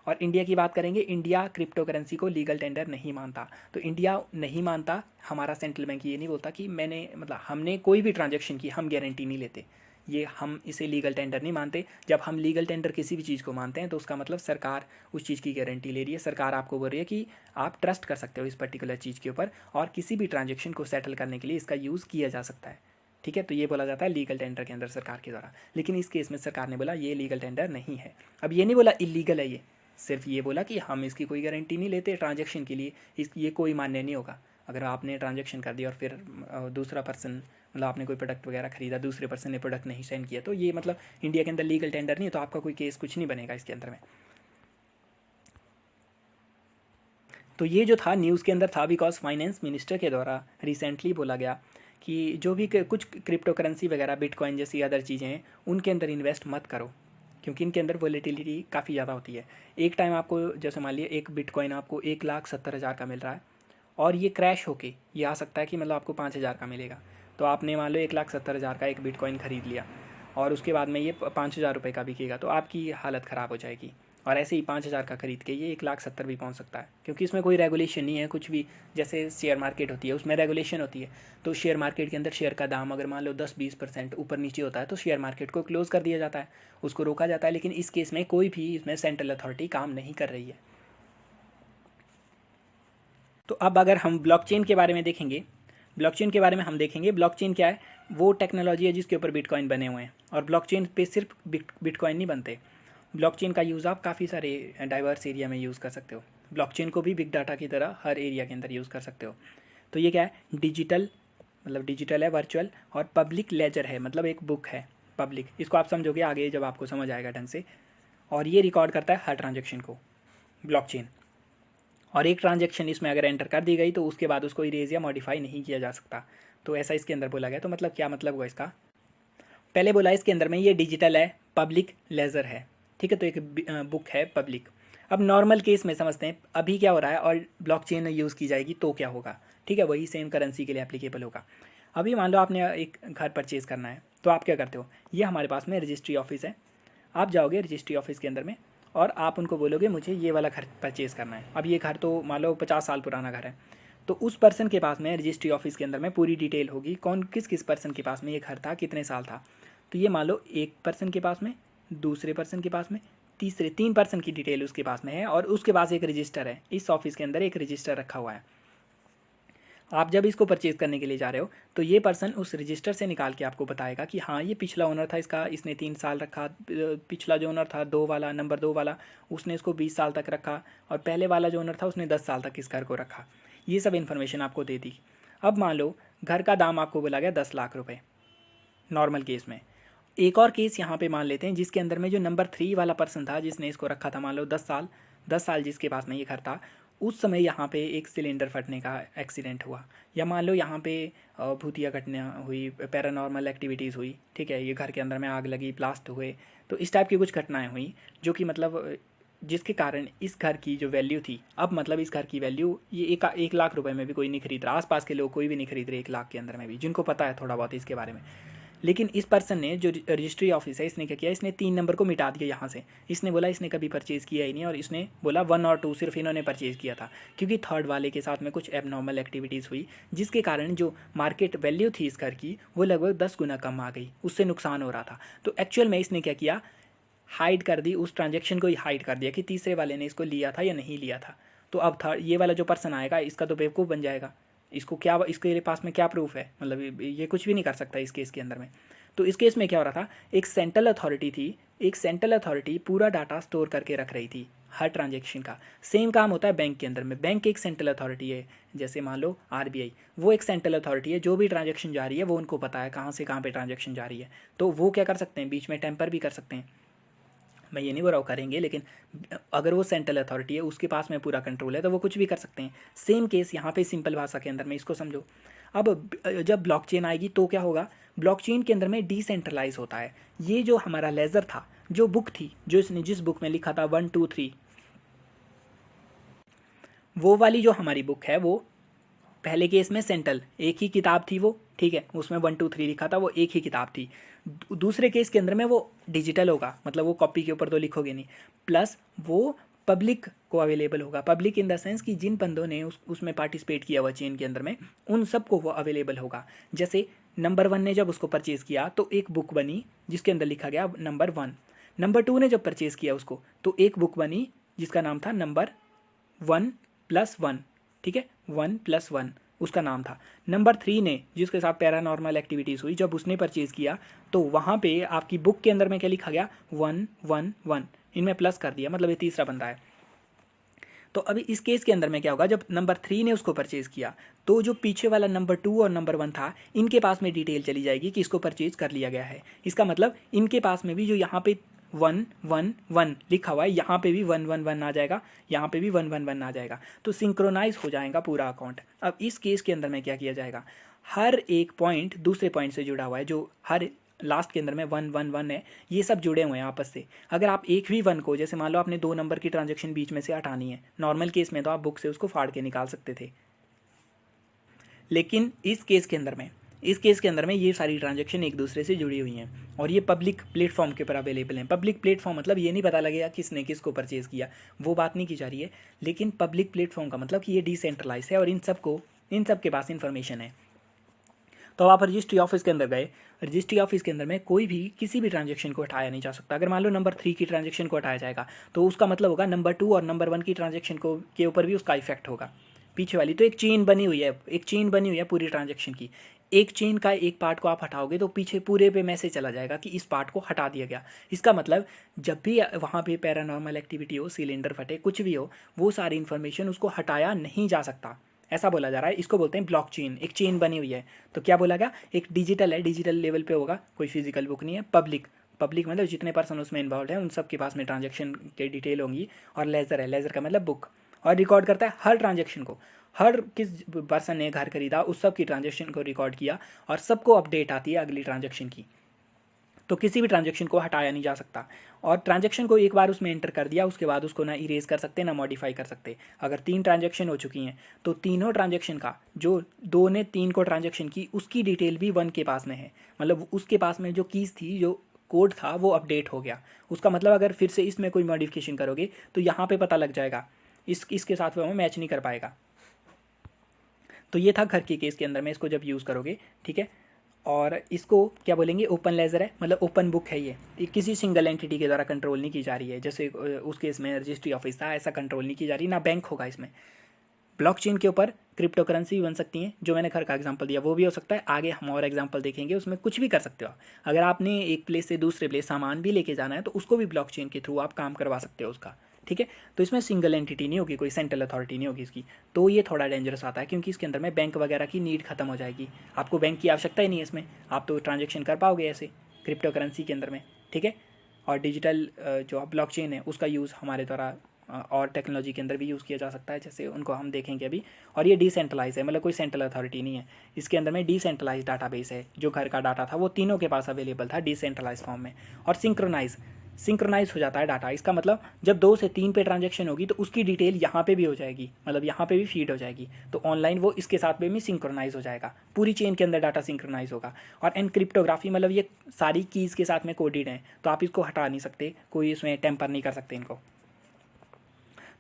और इंडिया की बात करेंगे, इंडिया क्रिप्टो करेंसी को लीगल टेंडर नहीं मानता। तो इंडिया नहीं मानता, हमारा सेंट्रल बैंक ये नहीं बोलता कि मैंने, मतलब हमने कोई भी ट्रांजैक्शन की हम गारंटी नहीं लेते, ये हम इसे लीगल टेंडर नहीं मानते। जब हम लीगल टेंडर किसी भी चीज़ को मानते हैं तो उसका मतलब सरकार उस चीज़ की गारंटी ले रही है, सरकार आपको बोल रही है कि आप ट्रस्ट कर सकते हो इस पर्टिकुलर चीज़ के ऊपर, और किसी भी ट्रांजेक्शन को सेटल करने के लिए इसका यूज़ किया जा सकता है। ठीक है, तो ये बोला जाता है लीगल टेंडर के अंदर सरकार के द्वारा। लेकिन इस केस में सरकार ने बोला ये लीगल टेंडर नहीं है। अब ये नहीं बोला इलीगल है, ये सिर्फ ये बोला कि हम इसकी कोई गारंटी नहीं लेते ट्रांजैक्शन के लिए, ये कोई मान्य नहीं होगा। अगर आपने ट्रांजैक्शन कर दिया और फिर दूसरा पर्सन, मतलब आपने कोई प्रोडक्ट वगैरह खरीदा, दूसरे पर्सन ने प्रोडक्ट नहीं सेंड किया, तो ये मतलब इंडिया के अंदर लीगल टेंडर नहीं है, तो आपका कोई केस कुछ नहीं बनेगा इसके अंदर में। तो ये जो था न्यूज़ के अंदर था, बिकॉज फाइनेंस मिनिस्टर के द्वारा रिसेंटली बोला गया कि जो भी कुछ क्रिप्टो करेंसी वगैरह, बिटकॉइन जैसी अदर चीज़ें हैं, उनके अंदर इन्वेस्ट मत करो, क्योंकि इनके अंदर वॉलेटिलिटी काफ़ी ज़्यादा होती है। एक टाइम आपको, जैसे मान लिया एक बिटकॉइन आपको 1,70,000 का मिल रहा है, और ये क्रैश होके ये आ सकता है कि मतलब आपको 5,000 का मिलेगा। तो आपने मान लो 1,70,000 का एक बिटकॉइन ख़रीद लिया, और उसके बाद में ये 5,000 रुपये का बिकेगा, तो आपकी हालत ख़राब हो जाएगी। और ऐसे ही 5,000 का खरीद के ये 1,70,000 भी पहुंच सकता है, क्योंकि इसमें कोई रेगुलेशन नहीं है कुछ भी। जैसे शेयर मार्केट होती है, उसमें रेगुलेशन होती है, तो शेयर मार्केट के अंदर शेयर का दाम अगर मान लो 10-20% ऊपर नीचे होता है, तो शेयर मार्केट को क्लोज़ कर दिया जाता है, उसको रोका जाता है। लेकिन इस केस में कोई भी इसमें सेंट्रल अथॉरिटी काम नहीं कर रही है। तो अब अगर हम ब्लॉकचेन के बारे में देखेंगे, ब्लॉकचेन के बारे में हम देखेंगे, ब्लॉकचेन क्या है? वो टेक्नोलॉजी है जिसके ऊपर बिटकॉइन बने हुए हैं, और ब्लॉकचेन पे सिर्फ बिटकॉइन नहीं बनते। ब्लॉकचेन का यूज़ आप काफ़ी सारे डाइवर्स एरिया में यूज़ कर सकते हो। ब्लॉकचेन को भी बिग डाटा की तरह हर एरिया के अंदर यूज़ कर सकते हो। तो ये क्या है? डिजिटल, मतलब डिजिटल है, वर्चुअल, और पब्लिक लेजर है, मतलब एक बुक है पब्लिक। इसको आप समझोगे आगे जब आपको समझ आएगा ढंग से। और ये रिकॉर्ड करता है हर ट्रांजेक्शन को, ब्लॉकचेन। और एक ट्रांजेक्शन इसमें अगर एंटर कर दी गई तो उसके बाद उसको इरेज या मॉडिफाई नहीं किया जा सकता। तो ऐसा इसके अंदर बोला गया। तो मतलब क्या मतलब हुआ इसका? पहले बोला इसके अंदर में ये डिजिटल है, पब्लिक लेजर है। ठीक है, तो एक बुक है पब्लिक। अब नॉर्मल केस में समझते हैं अभी क्या हो रहा है, और ब्लॉकचेन यूज़ की जाएगी तो क्या होगा। ठीक है, वही सेम करेंसी के लिए एप्लीकेबल होगा। अभी मान लो आपने एक घर परचेज़ करना है, तो आप क्या करते हो? ये हमारे पास में रजिस्ट्री ऑफिस है, आप जाओगे रजिस्ट्री ऑफिस के अंदर में, और आप उनको बोलोगे मुझे ये वाला घर परचेज़ करना है। अब ये घर तो मान लो 50 साल पुराना घर है, तो उस पर्सन के पास में रजिस्ट्री ऑफिस के अंदर में पूरी डिटेल होगी, कौन किस किस पर्सन के पास में ये घर था, कितने साल था। तो ये मान लो एक पर्सन के पास में, दूसरे पर्सन के पास में, तीसरे 3 पर्सन की डिटेल उसके पास में है, और उसके पास एक रजिस्टर है। इस ऑफिस के अंदर एक रजिस्टर रखा हुआ है। आप जब इसको परचेज़ करने के लिए जा रहे हो तो ये पर्सन उस रजिस्टर से निकाल के आपको बताएगा कि हाँ ये पिछला ओनर था इसका, इसने 3 साल रखा, पिछला जो ओनर था 2 वाला, नंबर 2 वाला, उसने इसको 20 साल तक रखा, और पहले वाला जो ओनर था उसने 10 साल तक इस घर को रखा। ये सब इन्फॉर्मेशन आपको दे दी। अब मान लो घर का दाम आपको बोला गया 10 लाख रुपये नॉर्मल केस में। एक और केस यहाँ पे मान लेते हैं जिसके अंदर में जो नंबर 3 वाला पर्सन था जिसने इसको रखा था, मान लो 10 साल जिसके पास में ये घर था, उस समय यहाँ पे एक सिलेंडर फटने का एक्सीडेंट हुआ, या मान लो यहाँ पे भूतिया घटना हुई, पैरानॉर्मल एक्टिविटीज़ हुई, ठीक है, ये घर के अंदर में आग लगी, ब्लास्ट हुए, तो इस टाइप की कुछ घटनाएं हुई जो कि मतलब जिसके कारण इस घर की जो वैल्यू थी, अब मतलब इस घर की वैल्यू ये 1 लाख रुपए में भी कोई नहीं खरीद रहा, आसपास के लोग कोई भी नहीं खरीद रहे 1 लाख के अंदर में भी, जिनको पता है थोड़ा बहुत इसके बारे में। लेकिन इस पर्सन ने, जो रजिस्ट्री ऑफिस है, इसने क्या किया, इसने 3 नंबर को मिटा दिया यहाँ से। इसने बोला इसने कभी परचेज़ किया ही नहीं, और इसने बोला 1 और 2 सिर्फ इन्होंने परचेज़ किया था, क्योंकि थर्ड वाले के साथ में कुछ एबनॉर्मल एक्टिविटीज़ हुई जिसके कारण जो मार्केट वैल्यू थी इस घर की वो लगभग 10 गुना कम आ गई, उससे नुकसान हो रहा था। तो एक्चुअल में इसने क्या किया, हाइड कर दी, उस ट्रांजेक्शन को ही हाइड कर दिया कि तीसरे वाले ने इसको लिया था या नहीं लिया था। तो अब थर्ड ये वाला जो पर्सन आएगा इसका तो बेवकूफ़ बन जाएगा, इसको क्या, इसके पास में क्या प्रूफ है, मतलब ये कुछ भी नहीं कर सकता इस केस के अंदर में। तो इस केस में क्या हो रहा था, एक सेंट्रल अथॉरिटी थी, एक सेंट्रल अथॉरिटी पूरा डाटा स्टोर करके रख रही थी हर ट्रांजेक्शन का। सेम काम होता है बैंक के अंदर में, बैंक एक सेंट्रल अथॉरिटी है, जैसे मान लो आरबीआई, वो एक सेंट्रल अथॉरिटी है, जो भी ट्रांजेक्शन जा रही है वो उनको पता है कहाँ से कहाँ पे ट्रांजेक्शन जा रही है, तो वो क्या कर सकते हैं, बीच में टेम्पर भी कर सकते हैं। मैं ये नहीं बोल रहा हूँ करेंगे, लेकिन अगर वो सेंट्रल अथॉरिटी है उसके पास में पूरा कंट्रोल है तो वो कुछ भी कर सकते हैं। सेम केस यहाँ पे सिंपल भाषा के अंदर में इसको समझो। अब जब ब्लॉकचेन आएगी तो क्या होगा, ब्लॉकचेन के अंदर में डिसेंट्रलाइज होता है। ये जो हमारा लेजर था, जो बुक थी, जो इसने जिस बुक में लिखा था 1 2 3, वो वाली जो हमारी बुक है वो पहले केस में सेंट्रल एक ही किताब थी वो, ठीक है, उसमें 1 2 3 लिखा था, वो एक ही किताब थी। दूसरे केस के अंदर में वो डिजिटल होगा, मतलब वो कॉपी के ऊपर तो लिखोगे नहीं, प्लस वो पब्लिक को अवेलेबल होगा। पब्लिक इन द सेंस कि जिन बंदों ने उसमें पार्टिसिपेट किया हुआ चेन के अंदर में, उन सबको वो अवेलेबल होगा। जैसे नंबर 1 ने जब उसको परचेज़ किया तो एक बुक बनी जिसके अंदर लिखा गया नंबर 1। नंबर 2 ने जब परचेज़ किया उसको तो एक बुक बनी जिसका नाम था नंबर 1+1, ठीक है, 1+1 उसका नाम था। नंबर 3 ने जिसके साथ पैरानॉर्मल एक्टिविटीज़ हुई, जब उसने परचेज़ किया तो वहाँ पे आपकी बुक के अंदर में क्या लिखा गया, 1 1 1, इनमें प्लस कर दिया, मतलब ये तीसरा बंदा है। तो अभी इस केस के अंदर में क्या होगा, जब नंबर 3 ने उसको परचेज़ किया तो जो पीछे वाला नंबर 2 और नंबर 1 था, इनके पास में डिटेल चली जाएगी कि इसको परचेज़ कर लिया गया है। इसका मतलब इनके पास में भी जो यहाँ पे 1 1 1 लिखा हुआ है, यहाँ पे भी 1 1 1 आ जाएगा, यहाँ पे भी 1 1 1 आ जाएगा, तो सिंक्रोनाइज हो जाएगा पूरा अकाउंट। अब इस केस के अंदर में क्या किया जाएगा, हर एक पॉइंट दूसरे पॉइंट से जुड़ा हुआ है, जो हर लास्ट के अंदर में 1 1 1 है, ये सब जुड़े हुए हैं आपस से। अगर आप एक भी 1 को, जैसे मान लो आपने 2 नंबर की ट्रांजेक्शन बीच में से हटानी है, नॉर्मल केस में तो आप बुक से उसको फाड़ के निकाल सकते थे, लेकिन इस केस के अंदर में ये सारी ट्रांजेक्शन एक दूसरे से जुड़ी हुई हैं और ये पब्लिक प्लेटफॉर्म के ऊपर अवेलेबल हैं। पब्लिक प्लेटफॉर्म मतलब ये नहीं पता लगेगा किसने किसको परचेज़ किया, वो बात नहीं की जा रही है, लेकिन पब्लिक प्लेटफॉर्म का मतलब कि ये डिसेंट्रलाइज है और इन सब के पास इन्फॉर्मेशन है। तो आप रजिस्ट्री ऑफिस के अंदर गए, रजिस्ट्री ऑफिस के अंदर में कोई भी किसी भी ट्रांजेक्शन को हटाया नहीं जा सकता। अगर मान लो नंबर 3 की ट्रांजेक्शन को हटाया जाएगा तो उसका मतलब होगा नंबर 2 और नंबर 1 की ट्रांजेक्शन को के ऊपर भी उसका इफेक्ट होगा, पीछे वाली। तो एक चेन बनी हुई है, पूरी ट्रांजेक्शन की। एक चेन का एक पार्ट को आप हटाओगे तो पीछे पूरे पे मैसेज चला जाएगा कि इस पार्ट को हटा दिया गया। इसका मतलब जब भी वहाँ पे पैरानॉर्मल एक्टिविटी हो, सिलेंडर फटे, कुछ भी हो, वो सारी इन्फॉर्मेशन उसको हटाया नहीं जा सकता, ऐसा बोला जा रहा है। इसको बोलते हैं ब्लॉकचेन, एक चेन बनी हुई है। तो क्या बोला गया, एक डिजिटल है, डिजिटल लेवल पे होगा, कोई फिजिकल बुक नहीं है। पब्लिक मतलब जितने पर्सन उसमें इन्वॉल्व हैं उन सब के पास में ट्रांजेक्शन के डिटेल होंगी। और लेज़र है, लेज़र का मतलब बुक, और रिकॉर्ड करता है हर ट्रांजेक्शन को, हर किस पर्सन ने घर खरीदा उस सब की ट्रांजेक्शन को रिकॉर्ड किया और सबको अपडेट आती है अगली ट्रांजेक्शन की। तो किसी भी ट्रांजेक्शन को हटाया नहीं जा सकता, और ट्रांजेक्शन को एक बार उसमें एंटर कर दिया उसके बाद उसको ना इरेज कर सकते ना मॉडिफाई कर सकते। अगर 3 ट्रांजेक्शन हो चुकी हैं तो तीनों ट्रांजेक्शन का, जो 2 ने 3 को ट्रांजेक्शन की उसकी डिटेल भी 1 के पास में है, मतलब उसके पास में जो कीज़ थी, जो कोड था वो अपडेट हो गया। उसका मतलब अगर फिर से इसमें कोई मॉडिफिकेशन करोगे तो यहाँ पे पता लग जाएगा, इसके साथ वो मैच नहीं कर पाएगा। तो ये था घर के केस के अंदर में इसको जब यूज़ करोगे, ठीक है। और इसको क्या बोलेंगे, ओपन लेजर है, मतलब ओपन बुक है। ये किसी सिंगल एंटिटी के द्वारा कंट्रोल नहीं की जा रही है। जैसे उस केस में रजिस्ट्री ऑफिस था, ऐसा कंट्रोल नहीं की जा रही, ना बैंक होगा इसमें। ब्लॉकचेन के ऊपर क्रिप्टो करेंसी बन सकती हैं, जो मैंने घर का एग्जांपल दिया वो भी हो सकता है। आगे हम और एग्जांपल देखेंगे, उसमें कुछ भी कर सकते हो आप। अगर आपने एक प्लेस से दूसरे प्लेस सामान भी लेके जाना है तो उसको भी ब्लॉकचेन के थ्रू आप काम करवा सकते हो उसका, ठीक है। तो इसमें सिंगल एंटिटी नहीं होगी, कोई सेंट्रल अथॉरिटी नहीं होगी इसकी। तो ये थोड़ा डेंजरस आता है, क्योंकि इसके अंदर में बैंक वगैरह की नीड खत्म हो जाएगी। आपको बैंक की आवश्यकता ही नहीं है इसमें, आप तो ट्रांजेक्शन कर पाओगे ऐसे क्रिप्टो करेंसी के अंदर में, ठीक है। और डिजिटल जो ब्लॉकचेन है उसका यूज़ हमारे द्वारा और टेक्नोलॉजी के अंदर भी यूज़ किया जा सकता है, जैसे उनको हम देखेंगे अभी। और ये डिसेंट्रलाइज है, मतलब कोई सेंट्रल अथॉरिटी नहीं है। इसके अंदर में डिसेंट्रलाइज डाटाबेस है। जो घर का डाटा था वो तीनों के पास अवेलेबल था डिसेंट्रलाइज फॉर्म में। और सिंक्रोनाइज हो जाता है डाटा। इसका मतलब जब 2 से 3 पे ट्रांजेक्शन होगी तो उसकी डिटेल यहाँ पे भी हो जाएगी, मतलब यहाँ पे भी फीड हो जाएगी। तो ऑनलाइन वो इसके साथ में भी सिंक्रोनाइज हो जाएगा, पूरी चेन के अंदर डाटा सिंक्रोनाइज होगा। और एनक्रिप्टोग्राफी मतलब ये सारी कीज़ के साथ में कोडेड हैं, तो आप इसको हटा नहीं सकते, कोई इसमें टेम्पर नहीं कर सकते इनको।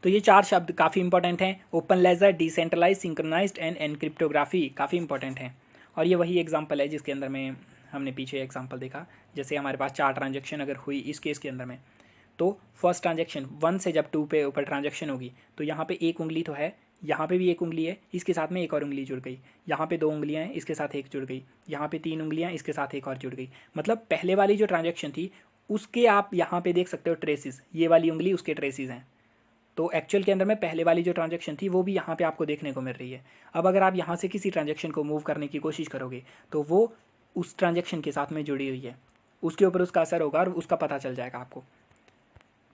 तो ये 4 शब्द काफ़ी इंपॉर्टेंट हैं। Open ledger, decentralize, synchronized and encryptography काफ़ी इंपॉर्टेंट हैं। और ये वही एग्जांपल है जिसके अंदर में हमने पीछे एग्जांपल देखा। जैसे हमारे पास 4 ट्रांजेक्शन अगर हुई इस केस के अंदर में, तो फर्स्ट ट्रांजेक्शन 1 से जब 2 पे ऊपर ट्रांजेक्शन होगी तो यहाँ पे एक उंगली तो है, यहाँ पे भी एक उंगली है, इसके साथ में एक और उंगली जुड़ गई। यहाँ पे 2 उंगलियाँ हैं, इसके साथ एक जुड़ गई। यहाँ पे 3 उंगलियाँ, इसके साथ एक और जुड़ गई। मतलब पहले वाली जो ट्रांजेक्शन थी उसके आप यहाँ पे देख सकते हो ट्रेसिस, ये वाली उंगली उसके ट्रेसिस हैं। तो एक्चुअल के अंदर में पहले वाली जो ट्रांजेक्शन थी वो भी यहाँ पे आपको देखने को मिल रही है। अब अगर आप यहाँ से किसी ट्रांजेक्शन को मूव करने की कोशिश करोगे तो वो उस ट्रांजेक्शन के साथ में जुड़ी हुई है, उसके ऊपर उसका असर होगा और उसका पता चल जाएगा आपको।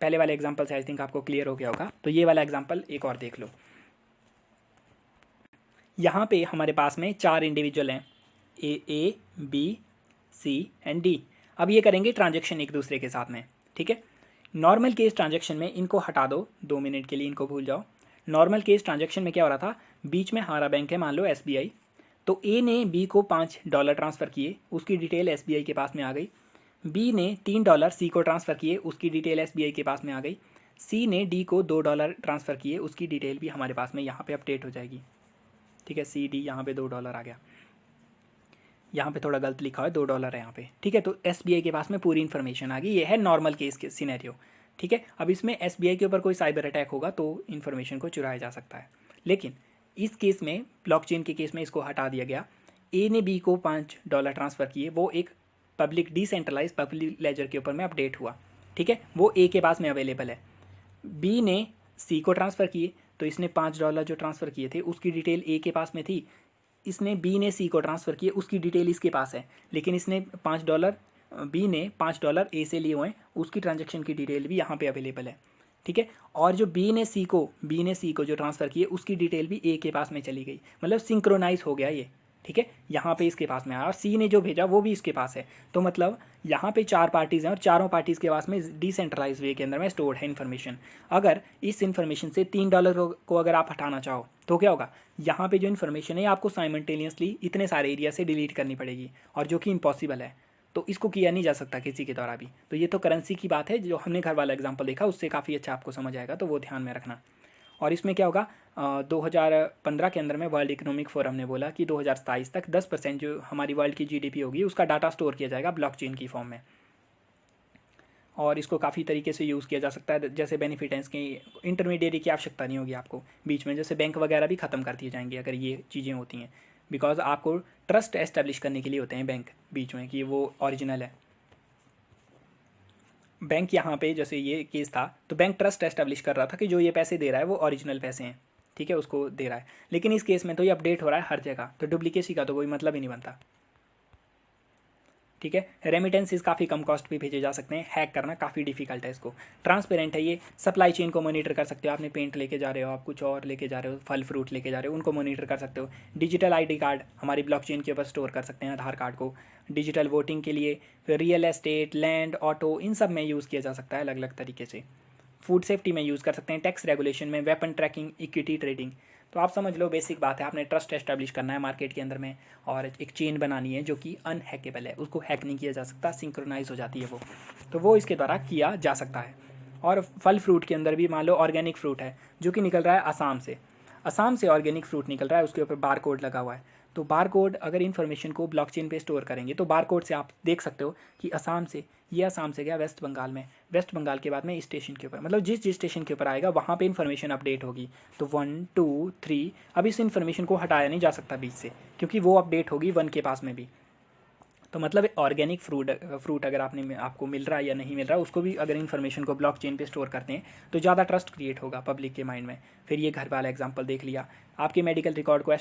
पहले वाले एग्जाम्पल से आई थिंक आपको क्लियर हो गया होगा। तो ये वाला एग्जाम्पल एक और देख लो। यहाँ पे हमारे पास में 4 इंडिविजुअल हैं, ए, बी, सी एंड डी। अब ये करेंगे ट्रांजेक्शन एक दूसरे के साथ में, ठीक है। नॉर्मल केस ट्रांजेक्शन में इनको हटा दो, 2 मिनट के लिए इनको भूल जाओ। नॉर्मल केस ट्रांजेक्शन में क्या हो रहा था, बीच में हमारा बैंक है मान लो SBI। तो ए ने बी को $5 ट्रांसफ़र किए, उसकी डिटेल SBI के पास में आ गई। बी ने $3 सी को ट्रांसफ़र किए, उसकी डिटेल SBI के पास में आ गई। सी ने डी को $2 ट्रांसफ़र किए, उसकी डिटेल भी हमारे पास में यहाँ पे अपडेट हो जाएगी, ठीक है। सी डी यहाँ पे $2 आ गया, यहाँ पे थोड़ा गलत लिखा है, $2 है यहाँ पे, ठीक है। तो SBI के पास में पूरी इन्फॉर्मेशन आ गई। ये है नॉर्मल केस के सिनेरियो, ठीक है। अब इसमें SBI के ऊपर कोई साइबर अटैक होगा तो इन्फॉर्मेशन को चुराया जा सकता है। लेकिन इस केस में, ब्लॉकचेन के केस में, इसको हटा दिया गया। ए ने बी को $5 ट्रांसफ़र किए, वो एक पब्लिक डिसेंट्रलाइज पब्लिक लेजर के ऊपर में अपडेट हुआ, ठीक है। वो ए के पास में अवेलेबल है। बी ने सी को ट्रांसफ़र किए, तो इसने $5 जो ट्रांसफ़र किए थे उसकी डिटेल ए के पास में थी। इसने बी ने सी को ट्रांसफ़र किए, उसकी डिटेल इसके पास है, लेकिन इसने $5 बी ने $5 ए से लिए हुए हैं, उसकी ट्रांजैक्शन की डिटेल भी यहाँ पे अवेलेबल है, ठीक है। और जो बी ने सी को जो ट्रांसफ़र किए उसकी डिटेल भी ए के पास में चली गई, मतलब सिंक्रोनाइज हो गया ये, ठीक है। यहाँ पे इसके पास में आया और सी ने जो भेजा वो भी इसके पास है। तो मतलब यहाँ पे 4 पार्टीज़ हैं और चारों पार्टीज़ के पास में डिसेंट्रलाइज वे के अंदर में स्टोर्ड है इन्फॉर्मेशन। अगर इस इन्फॉर्मेशन से $3 को अगर आप हटाना चाहो तो क्या होगा, यहाँ पे जो इन्फॉर्मेशन है आपको साइमल्टेनियसली इतने सारे एरिया से डिलीट करनी पड़ेगी, और जो कि इम्पॉसिबल है। तो इसको किया नहीं जा सकता किसी के द्वारा भी। तो ये तो करेंसी की बात है, जो हमने घर वाला एग्जाम्पल देखा उससे काफ़ी अच्छा आपको समझ आएगा, तो वो ध्यान में रखना। और इसमें क्या होगा, 2015 के अंदर में वर्ल्ड इकोनॉमिक फोरम ने बोला कि 2027 तक 10% जो हमारी वर्ल्ड की GDP होगी उसका डाटा स्टोर किया जाएगा ब्लॉकचेन की फॉर्म में। और इसको काफ़ी तरीके से यूज़ किया जा सकता है, जैसे बेनिफिटेंस की इंटरमीडिएरी की आवश्यकता नहीं होगी आपको बीच में, जैसे बैंक वगैरह भी ख़त्म कर दिए जाएंगे अगर ये चीज़ें होती हैं। बिकॉज आपको ट्रस्ट एस्टेब्लिश करने के लिए होते हैं बैंक बीच में कि वो ओरिजिनल है। बैंक यहाँ पे जैसे ये केस था तो बैंक ट्रस्ट एस्टेब्लिश कर रहा था कि जो ये पैसे दे रहा है वो ओरिजिनल पैसे हैं, ठीक है, उसको दे रहा है। लेकिन इस केस में तो ये अपडेट हो रहा है हर जगह, तो डुप्लीकेसी का तो कोई मतलब ही नहीं बनता, ठीक है। रेमिटेंसेस काफ़ी कम कॉस्ट पे भेजे जा सकते हैं, हैक करना काफ़ी डिफिकल्ट है इसको। ट्रांसपेरेंट है ये, सप्लाई चेन को मॉनिटर कर सकते हो। आपने पेंट लेके जा रहे हो, आप कुछ और लेके जा रहे हो, फल फ्रूट लेके जा रहे हो, उनको मॉनिटर कर सकते हो। डिजिटल ID कार्ड हमारी ब्लॉकचेन के ऊपर स्टोर कर सकते हैं, आधार कार्ड को। डिजिटल वोटिंग के लिए, फिर रियल एस्टेट, लैंड, ऑटो, इन सब में यूज़ किया जा सकता है अलग अलग तरीके से। फूड सेफ्टी में यूज़ कर सकते हैं, टैक्स रेगुलेशन में, वेपन ट्रैकिंग, इक्विटी ट्रेडिंग। तो आप समझ लो बेसिक बात है, आपने ट्रस्ट एस्टैब्लिश करना है मार्केट के अंदर में और एक चेन बनानी है जो कि अनहैकेबल है, उसको हैक नहीं किया जा सकता, सिंक्रोनाइज हो जाती है वो, तो वो इसके द्वारा किया जा सकता है। और फल फ्रूट के अंदर भी मान लो ऑर्गेनिक फ्रूट है जो कि निकल रहा है असम से ऑर्गेनिक फ्रूट निकल रहा है, उसके ऊपर बार कोड लगा हुआ है। तो बार कोड अगर इन्फॉर्मेशन को ब्लॉकचेन पे स्टोर करेंगे तो बार कोड से आप देख सकते हो कि असम से गया वेस्ट बंगाल में, वेस्ट बंगाल के बाद में स्टेशन के ऊपर, मतलब जिस स्टेशन के ऊपर आएगा वहाँ पे इन्फॉर्मेशन अपडेट होगी। तो 1 2 3, अब इस इन्फॉर्मेशन को हटाया नहीं जा सकता बीच से, क्योंकि वो अपडेट होगी 1 के पास में भी। तो मतलब ऑर्गेनिक फ्रूट अगर आपको मिल रहा है या नहीं मिल रहा है, उसको भी अगर इन्फॉर्मेशन को ब्लॉकचेन पे स्टोर करते हैं तो ज़्यादा ट्रस्ट क्रिएट होगा पब्लिक के माइंड में। फिर ये घर वाला एग्जांपल देख लिया, आपके मेडिकल रिकॉर्ड को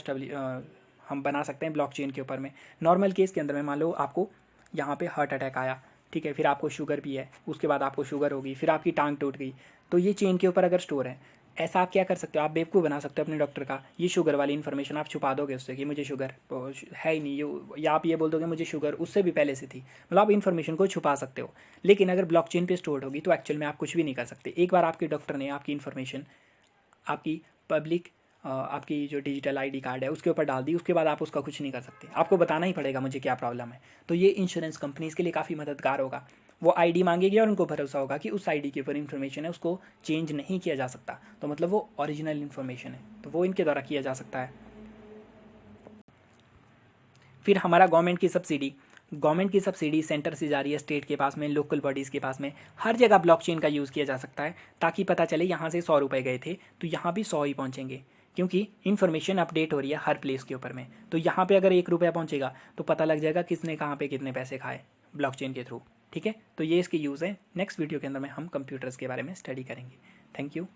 हम बना सकते हैं ब्लॉकचेन के ऊपर में। नॉर्मल केस के अंदर में मान लो आपको यहाँ पे हार्ट अटैक आया, ठीक है, फिर आपको शुगर भी है, उसके बाद आपको शुगर होगी, फिर आपकी टांग टूट गई, तो ये चेन के ऊपर अगर स्टोर है, ऐसा आप क्या कर सकते हो, आप बेवकूफ़ बना सकते हो अपने डॉक्टर का, ये शुगर वाली इन्फॉर्मेशन आप छुपा दोगे उससे कि मुझे शुगर है ही नहीं, या आप ये बोल दोगे मुझे शुगर उससे भी पहले से थी, मतलब आप इन्फॉर्मेशन को छुपा सकते हो। लेकिन अगर ब्लॉकचेन पे स्टोर होगी तो एक्चुअल में आप कुछ भी नहीं कर सकते। एक बार आपके डॉक्टर ने आपकी इन्फॉर्मेशन आपकी आपकी जो डिजिटल आईडी कार्ड है उसके ऊपर डाल दी, उसके बाद आप उसका कुछ नहीं कर सकते, आपको बताना ही पड़ेगा मुझे क्या प्रॉब्लम है। तो ये इंश्योरेंस कंपनीज़ के लिए काफ़ी मददगार होगा। वो आईडी मांगेगी और उनको भरोसा होगा कि उस आईडी के ऊपर इन्फॉर्मेशन है, उसको चेंज नहीं किया जा सकता, तो मतलब वो ओरिजिनल इन्फॉर्मेशन है, तो वो इनके द्वारा किया जा सकता है। फिर हमारा गवर्नमेंट की सब्सिडी सेंटर से जा रही है, स्टेट के पास में, लोकल बॉडीज़ के पास में, हर जगह ब्लॉकचेन का यूज़ किया जा सकता है, ताकि पता चले यहाँ से 100 रुपये गए थे तो यहाँ भी 100 ही पहुँचेंगे, क्योंकि इन्फॉर्मेशन अपडेट हो रही है हर प्लेस के ऊपर में। तो यहाँ पे अगर 1 रुपया पहुँचेगा तो पता लग जाएगा किसने कहाँ पे कितने पैसे खाए ब्लॉकचेन के थ्रू। ठीक है, तो ये इसके यूज़ है। नेक्स्ट वीडियो के अंदर में हम कंप्यूटर्स के बारे में स्टडी करेंगे। Thank you.